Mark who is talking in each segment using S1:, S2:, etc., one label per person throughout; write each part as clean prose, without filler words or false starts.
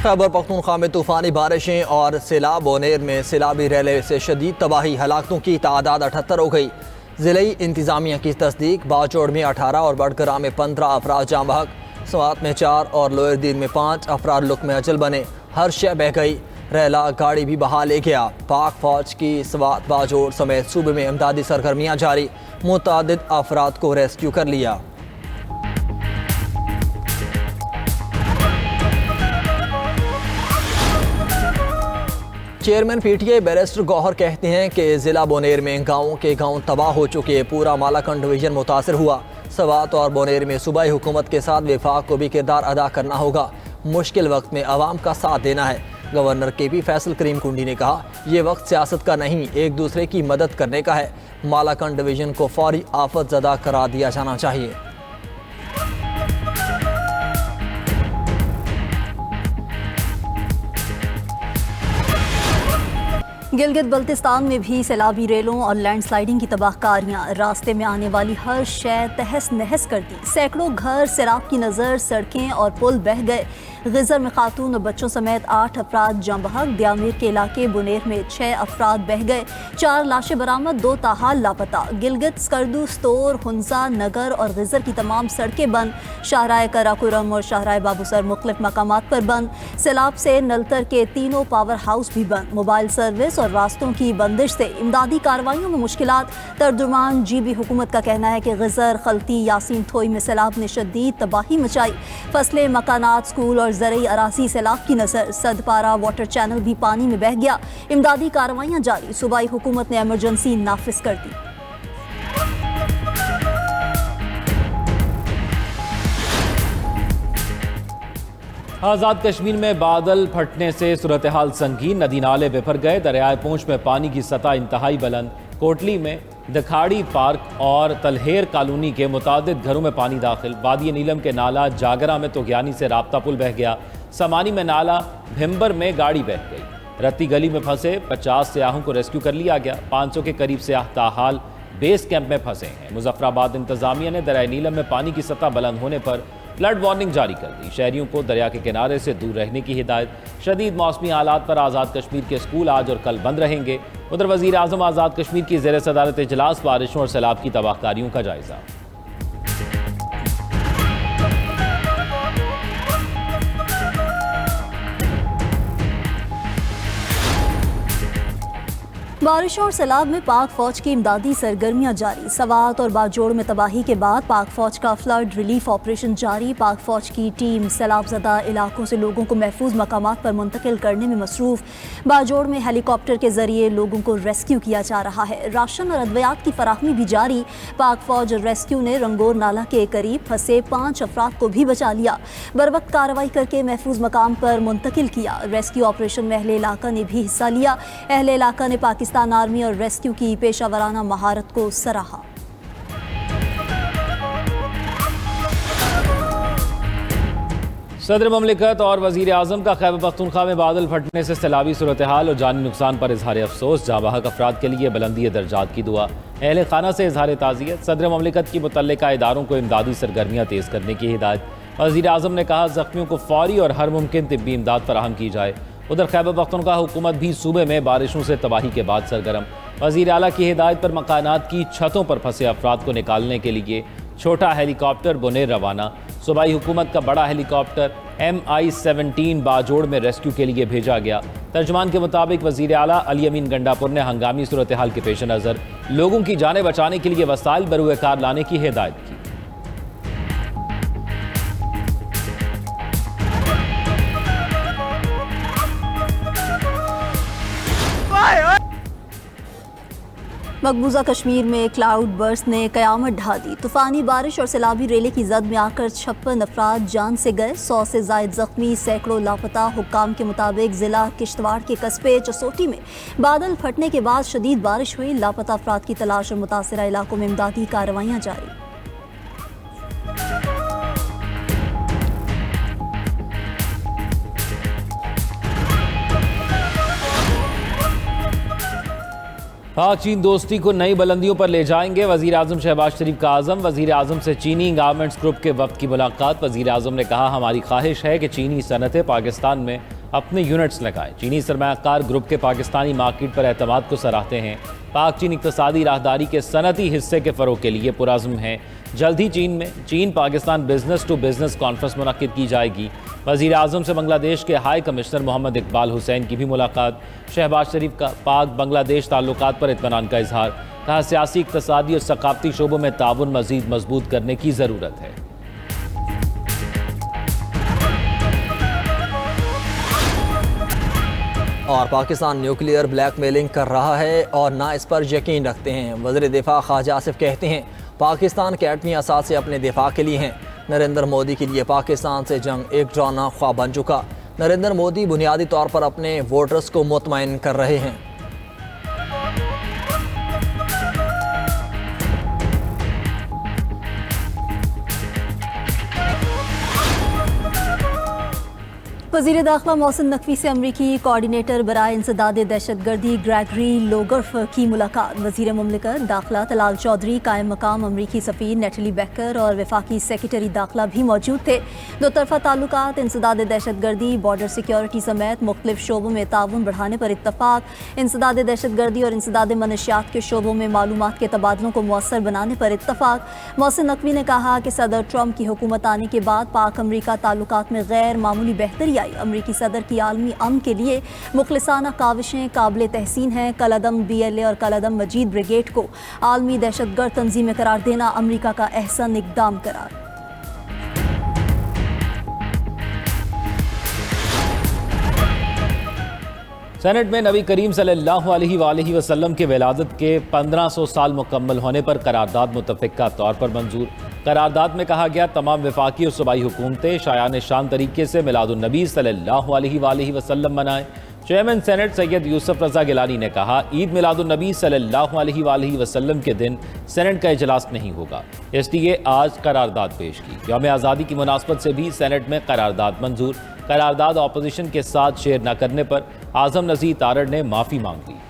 S1: खैबर पख्तूनख्वा में तूफ़ानी बारिशें और सैलाब। बोनेर में सैलाबी रैले से शदीद तबाही, हलाकतों की तादाद 78 हो गई। ज़िले इंतज़ामिया की तस्दीक, बाजोड़ में 18 और बड़गरा में 15 अफराद जाँ बहक, स्वात में 4 और लोअर दीन में 5 अफराद लुक में अजल बने। हर शय बह गई, रैला गाड़ी भी बहा ले गया। पाक फौज की स्वात बाजोड़ समेत सूबे में इमदादी सरगर्मियाँ जारी, मुतअद्दिद अफराद को रेस्क्यू कर लिया। चेयरमैन पीटीआई बैरिस्टर गौहर कहते हैं कि ज़िला बोनेर में गाँव के गाँव तबाह हो चुके, पूरा मालाकंड डिवीजन मुतासर हुआ। सवात और बोनेर में सूबाई हुकूमत के साथ विफाक को भी किरदार अदा करना होगा। मुश्किल वक्त में आवाम का साथ देना है। गवर्नर के फैसल करीम कुंडी ने कहा, ये वक्त सियासत का नहीं, एक दूसरे की मदद करने का है। मालाकंड डिवीजन को फौरी आफत ज़दा करार दिया जाना चाहिए।
S2: गिलगित बल्तिस्तान में भी सैलाबी रेलों और लैंडस्लाइडिंग की तबाहकारियां, रास्ते में आने वाली हर शय तहस नहस कर दी। सैकड़ों घर सैलाब की नज़र, सड़कें और पुल बह गए। गिजर में खातून और बच्चों समेत 8 अफराद जाँ बहक। दियामीर के इलाके बुनेर में 6 अफराद बह गए, 4 लाशें बरामद, 2 ताहाल लापता। गिलगित, स्कर्दू, स्तोर, हुंजा, नगर और गिजर की तमाम सड़कें बंद। शाहराह कराकुरम और शाहराह बाबूसर मुख्तलिफ मकामात पर बंद। सैलाब से नलतर के तीनों पावर हाउस भी बंद। मोबाइल सर्विस और रास्तों की बंदिश से इमदादी कार्रवाइयों में मुश्किलात। तर्जुमान जीबी हुकूमत का कहना है कि गिजर, खलती, यासीन थोई में सैलाब ने शदीद तबाही मचाई। फसलें, मकानात, स्कूल और ज़रई अरासी सैलाब की नज़र। सदपारा वाटर चैनल भी पानी में बह गया। इमदादी कार्रवाइयाँ जारी। सूबाई हुकूमत ने एमरजेंसी नाफिज कर दी।
S3: आज़ाद कश्मीर में बादल फटने से सूरत हाल संगीन, नदी नाले बिफर गए। दरियाए पूंछ में पानी की सतह इंतहाई बुलंद। कोटली में दखाड़ी पार्क और तलहेर कॉलोनी के मुतादिद घरों में पानी दाखिल। वादी नीलम के नाला जागरा में तोगयानी से राब्ता पुल बह गया। समानी में नाला भिम्बर में गाड़ी बह गई। रत्ती गली में फंसे 50 सियाहों को रेस्क्यू कर लिया गया। 500 के करीब सियाह ताहाल बेस कैंप में फंसे हैं। मुजफ्फराबाद इंतजामिया ने दरियाए नीलम में पानी की सतह बुलंद होने पर फ्लड वार्निंग जारी कर दी। शहरियों को दरिया के किनारे से दूर रहने की हिदायत। शदीद मौसमी हालात पर आज़ाद कश्मीर के स्कूल आज और कल बंद रहेंगे। उधर वज़ीर आज़म आज़ाद कश्मीर की ज़ेर सदारत इजलास, बारिशों और सैलाब की तबाहकारियों का जायजा।
S2: बारिशों और सैलाब में पाक फौज की इमदादी सरगर्मियां जारी। सवात और बाजोड़ में तबाही के बाद पाक फौज का फ्लड रिलीफ ऑपरेशन जारी। पाक फौज की टीम सैलाब ज़दा इलाकों से लोगों को महफूज मकामात पर मुंतकिल करने में मसरूफ़। बाजोड़ में हेलीकॉप्टर के जरिए लोगों को रेस्क्यू किया जा रहा है। राशन और अद्वियात की फराहमी भी जारी। पाक फौज रेस्क्यू ने रंगोर नाला के करीब फंसे 5 अफराद को भी बचा लिया। बरवक्त कार्रवाई करके महफूज मकाम पर मुंतकिल किया। रेस्क्यू ऑपरेशन में अहले इलाका ने भी हिस्सा लिया। अहले इलाका ने पाकिस्तान आर्मी और रेस्क्यू की पेशावराना महारत को सराहा।
S3: सदर ममलिकत और वज़ीर आज़म का खैबर पख्तूनख्वा में बादल फटने से सैलाबी सूरत हाल और जानी नुकसान पर इजहार अफसोस। जाँ बहक अफराद के लिए बुलंदी दर्जात की दुआ। अहले खाना से इजहार ताज़ियत। सदर ममलिकत की मुतल्लिका इदारों को इमदादी सरगर्मियाँ तेज़ करने की हिदायत। वज़ीर आज़म ने कहा, ज़ख्मियों को फौरी और हर मुमकिन तिब्बी इमदाद फराहम की जाए। उधर खैबर पख्तूनख्वा हुकूमत भी सूबे में बारिशों से तबाही के बाद सरगर्म। वज़ीर आला की हिदायत पर मकानात की छतों पर फंसे अफराद को निकालने के लिए छोटा हेलीकॉप्टर बुनेर रवाना। सूबाई हुकूमत का बड़ा हेलीकॉप्टर MI-17 बाजोड़ में रेस्क्यू के लिए भेजा गया। तर्जुमान के मुताबिक वज़ीर आला अली अमीन गंडापुर ने हंगामी सूरत हाल के पेश नज़र लोगों की जानें बचाने के लिए वसाइल बरूए कार लाने की हिदायत की।
S2: मकबूजा कश्मीर में क्लाउड बर्स्ट ने कयामत ढा दी। तूफानी बारिश और सैलाबी रेले की जद में आकर 56 अफराद जान से गए, 100 से जायद जख्मी, सैकड़ों लापता। हुक्काम के मुताबिक जिला किश्तवाड़ के कस्बे चसोटी में बादल फटने के बाद शदीद बारिश हुई। लापता अफराद की तलाश और मुतासरा इलाकों में इमदादी कार्रवाइयाँ जारी।
S3: पाक चीन दोस्ती को नई बुलंदियों पर ले जाएंगे, वजीर आजम शहबाज शरीफ का आज़म। वजीर आजम से चीनी गारमेंट्स ग्रुप के वफ्द की मुलाकात। वजीर आजम ने कहा, हमारी ख्वाहिश है कि चीनी सनतें पाकिस्तान में अपने यूनिट्स लगाएं। चीनी सरमायाकार ग्रुप के पाकिस्तानी मार्केट पर एतमाद को सराहते हैं। पाक चीन इक़्तिसादी राहदारी के सनती हिस्से के फ़रोग़ के लिए पुरअज़्म है। जल्द ही चीन में चीन Pakistan business to business conference मुनक़्क़िद की जाएगी। वज़ीर आज़म से बांग्लादेश के हाई कमिश्नर मोहम्मद इकबाल हुसैन की भी मुलाकात। शहबाज शरीफ का पाक बांग्लादेश ताल्लुकात पर इत्मीनान का इजहार। कहा, सियासी, इक़्तिसादी और सक़ाफ़ती शोबों में ताउन मज़ीद मजबूत करने की ज़रूरत है।
S1: और पाकिस्तान न्यूक्लियर ब्लैकमेलिंग कर रहा है और ना इस पर यकीन रखते हैं। वज़ीर दिफा ख्वाजा आसिफ कहते हैं, पाकिस्तान के एटमी असासे अपने दिफा के लिए हैं। नरेंद्र मोदी के लिए पाकिस्तान से जंग एक ड्राना ख्वाब बन चुका। नरेंद्र मोदी बुनियादी तौर पर अपने वोटर्स को मुतमईन कर रहे हैं।
S2: वज़ीर दाखिला मोहसिन नकवी से अमरीकी कोऑर्डिनेटर बराए इंसदाद दहशतगर्दी ग्रेगरी लोगर्फ की मुलाकात। वज़ीर मुमलिकत दाखिला तलाल चौधरी, कायम मकाम अमरीकी सफ़ीर नेटली बेकर और वफाकी सेक्रेटरी दाखिला भी मौजूद थे। दो तरफ़ा ताल्लुकात, इंसदाद दहशतगर्दी, बॉर्डर सिक्योरिटी समेत मुख्तलिफ शोबों में ताउन बढ़ाने पर इत्तफ़ाक़। इंसदाद दहशतगर्दी और इंसदाद मनशियात के शोबों में मालूमात के तबादलों को मौसर बनाने पर इत्तफ़ाक़। मोहसिन नकवी ने कहा कि सदर ट्रंप की हुकूमत आने के बाद पाक अमरीका ताल्लुकात में गैर मामूली बेहतरी। अमरीकी सदर की आलमी अमन के लिए मुखलिसाना काविशें काबिल तहसीन हैं। कलअदम BLA और कलअदम मजीद ब्रिगेड को आलमी दहशतगर्द तंजीमें करार देना अमरीका का अहसन इक़दाम करार।
S3: सेनेट में नबी करीम सल्लल्लाहु अलैहि वसल्लम के विलादत के 1500 साल मुकम्मल होने पर करारदाद मुतफ़िक़ा तौर पर मंजूर। करारदाद में कहा गया, तमाम वफाकी और सूबाई हुकूमतें शायान शान तरीके से मिलादुन्नबी सल्लल्लाहु अलैहि वसल्लम मनाएं। चेयरमैन सेनेट सैयद यूसुफ रज़ा गिलानी ने कहा, ईद मिलादुन्नबी सल्लल्लाहु अलैहि वसल्लम के दिन सेनेट का इजलास नहीं होगा, इसलिए आज करारदाद पेश की। यौम आज़ादी की मुनासबत से भी सेनेट में करारदाद मंजूर। करारदाद अपोजिशन के साथ शेयर न करने पर आज़म नज़ीर तारड़ ने माफ़ी मांग ली।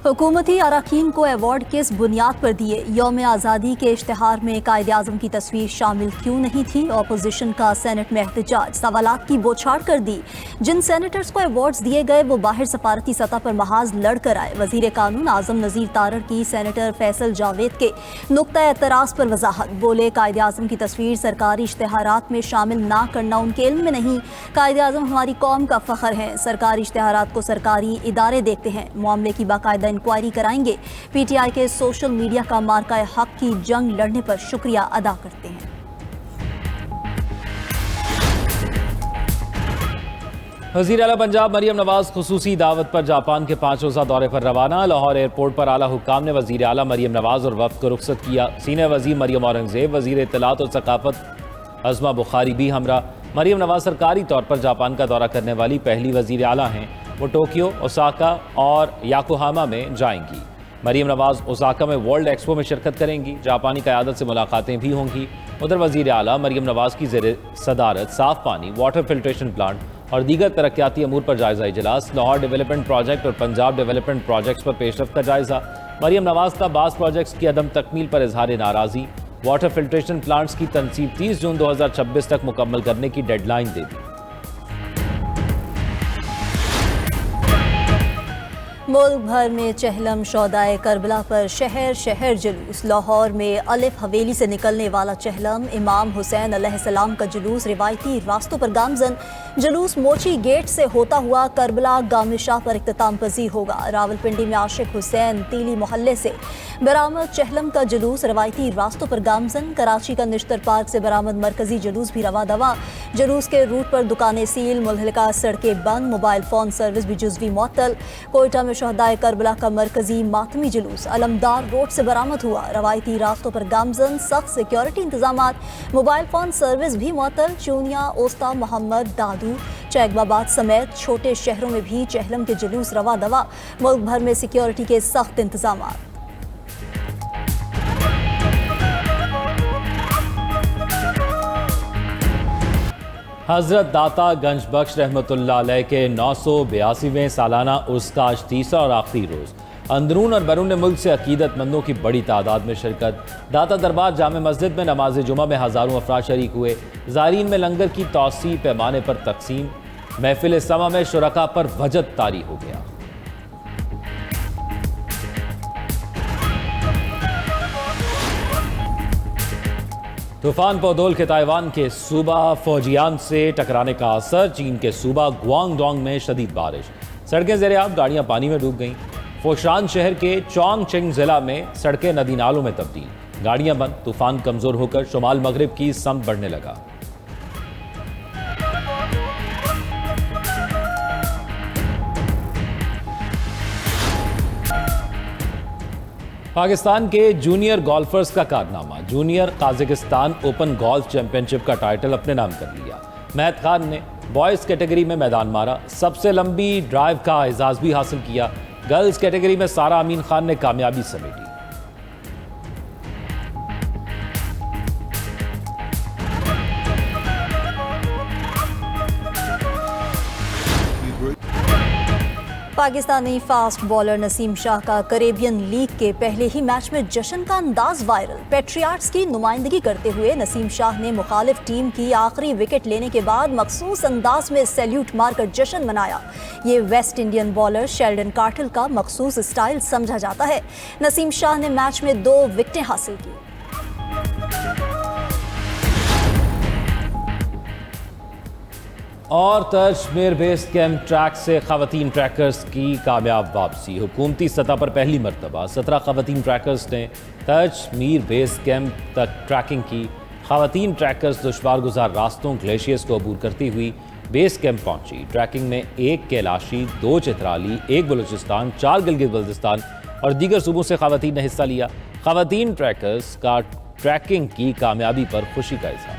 S2: हुकूमती अरकान को अवार्ड किस बुनियाद पर दिए? यौम आज़ादी के इश्तिहार में कायदे आज़म की तस्वीर शामिल क्यों नहीं थी? अपोजिशन का सेनेट में एहतजाज, सवालात की बौछार कर दी। जिन सेनेटर्स को अवार्ड्स दिए गए वो बाहर सफारती सतह पर महाज लड़ कर आए। वज़ीर कानून आज़म नज़ीर तारड़ की सेनेटर फैसल जावेद के नुक्ता एतराज़ पर वजाहत। बोले, कायदे आज़म की तस्वीर सरकारी इश्तिहारात में शामिल ना करना उनके इल्म में नहीं। कायदे आज़म हमारी कौम का फ़ख्र है। सरकारी इश्तिहारात को सरकारी इदारे देखते हैं, मामले की बाकायदा इंक्वायरी कराएंगे। PTI के सोशल मीडिया का मार्का हक की जंग लड़ने पर शुक्रिया अदा करते हैं।
S3: वज़ीर आला पंजाब मरियम नवाज खुसूसी दावत पर जापान के 5 रोज़ा दौरे पर रवाना। लाहौर एयरपोर्ट पर आला हुक्काम ने वज़ीर आला मरियम नवाज और वफ़द को रुखसत किया। सीनियर वज़ीर मरियम औरंगज़ेब, वज़ीर इत्तलात और सकाफ़त अज़मा बुखारी भी हमरा। मरियम नवाज सरकारी तौर पर जापान का दौरा करने वाली पहली वज़ीर आला हैं। वो टोक्यो, ओसाका और याकोहामा में जाएंगी। मरियम नवाज ओसाका में वर्ल्ड एक्सपो में शिरकत करेंगी। जापानी क़यादत से मुलाकातें भी होंगी। उधर वज़ीर आला मरियम नवाज की ज़ेर सदारत साफ़ पानी, वाटर फिल्ट्रेशन प्लांट और दीगर तरक्याती अमूर पर जायज़ा इजलास, लाहौर डेवलपमेंट प्रोजेक्ट और पंजाब डेवलपमेंट प्रोजेक्ट्स पर पेशरफ्त का जायज़ा। मरियम नवाज का बास प्रोजेक्ट्स की अदम तकमील पर इजहार नाराज़ी। वाटर फिल्ट्रेशन प्लांट्स की तनसीब 30 जून 2026 तक मुकम्मल करने की डेडलाइन दे दी।
S2: मुल्क भर में चहलम शौदाए करबला पर शहर शहर जुलूस। लाहौर में अलिफ हवेली से निकलने वाला चहलम, इमाम हुसैन अलैहिस्सलाम का जुलूस रिवायती रास्तों पर गामजन। जुलूस मोची गेट से होता हुआ करबला गामनी शाह पर इख्तिताम पजीर होगा। रावलपिंडी में आशिक हुसैन तीली मोहल्ले से बरामद चहलम का जुलूस रिवायती रास्तों पर गामजन। कराची का निश्तर पार्क से बरामद मरकजी जुलूस भी रवा दवा। जुलूस के रूट पर दुकानें सील, मुल्हिका सड़कें बंद, मोबाइल फ़ोन सर्विस भी जुज़वी मुअत्तल। कोयटा में शहदाए करबला का मरकजी मातमी जुलूस अलमदार रोड से बरामद हुआ। रवायती रास्तों पर गामजन, सख्त सिक्योरिटी इंतजामात, मोबाइल फ़ोन सर्विस भी मुअत्तल। चूनिया, ओस्ता, मोहम्मद, दादू, चैगबाबाद समेत छोटे शहरों में भी चहलम के जुलूस रवा दवा। मुल्क भर में सिक्योरिटी के सख्त इंतजामात।
S3: हज़रत दाता गंज बख्श रहमतुल्लाह अलैह के 982वें सालाना उर्स का आज तीसरा और आखिरी रोज़ अंदरून और बैरून मुल्क से अकीदतमंदों की बड़ी तादाद में शिरकत। दाता दरबार जामे मस्जिद में नमाज जुमा में हज़ारों अफराद शरीक हुए। ज़ायरीन में लंगर की तौसी पैमाने पर तकसीम। महफिल समा में शुरका पर वजद तारी हो गया। तूफान पौदोल के ताइवान के सूबा फौजियान से टकराने का असर। चीन के सूबा गुआंगडोंग में शदीद बारिश, सड़कें ज़ेरे-आब, गाड़ियां पानी में डूब गईं। फोशान शहर के चोंगचिंग जिला में सड़कें नदी नालों में तब्दील, गाड़ियां बंद। तूफान कमजोर होकर शुमाल मगरिब की समत बढ़ने लगा। पाकिस्तान के जूनियर गोल्फर्स का कारनामा। जूनियर काज़ाकिस्तान ओपन गोल्फ चैंपियनशिप का टाइटल अपने नाम कर लिया। महत खान ने बॉयज़ कैटेगरी में मैदान मारा, सबसे लंबी ड्राइव का एजाज़ भी हासिल किया। गर्ल्स कैटेगरी में सारा अमीन खान ने कामयाबी समेटी।
S2: पाकिस्तानी फास्ट बॉलर नसीम शाह का कैरेबियन लीग के पहले ही मैच में जश्न का अंदाज वायरल। पैट्रियाट्स की नुमाइंदगी करते हुए नसीम शाह ने मुखालिफ टीम की आखिरी विकेट लेने के बाद मखसूस अंदाज में सैल्यूट मारकर जश्न मनाया। ये वेस्ट इंडियन बॉलर शेल्डन कार्टिल का मखसूस स्टाइल समझा जाता है। नसीम शाह ने मैच में 2 विकेटें हासिल की।
S3: और तजमेर बेस कैंप ट्रैक से खवातीन ट्रैकर्स की कामयाब वापसी। हुकूमती सतह पर पहली मरतबा 17 खवातीन ट्रैकर्स ने तजमेर बेस कैंप तक ट्रैकिंग की। खवातीन ट्रैकर्स दुश्वार गुजार रास्तों, ग्लेशियर्स को अबूर करती हुई बेस कैंप पहुंची। ट्रैकिंग में 1 कैलाशी, 2 चित्राली, 1 बलूचिस्तान, 4 गिलगित बल्तिस्तान और दीगर सूबों से खवातीन ने हिस्सा लिया। खवातीन ट्रैकर्स का ट्रैकिंग की कामयाबी पर खुशी का इजहार।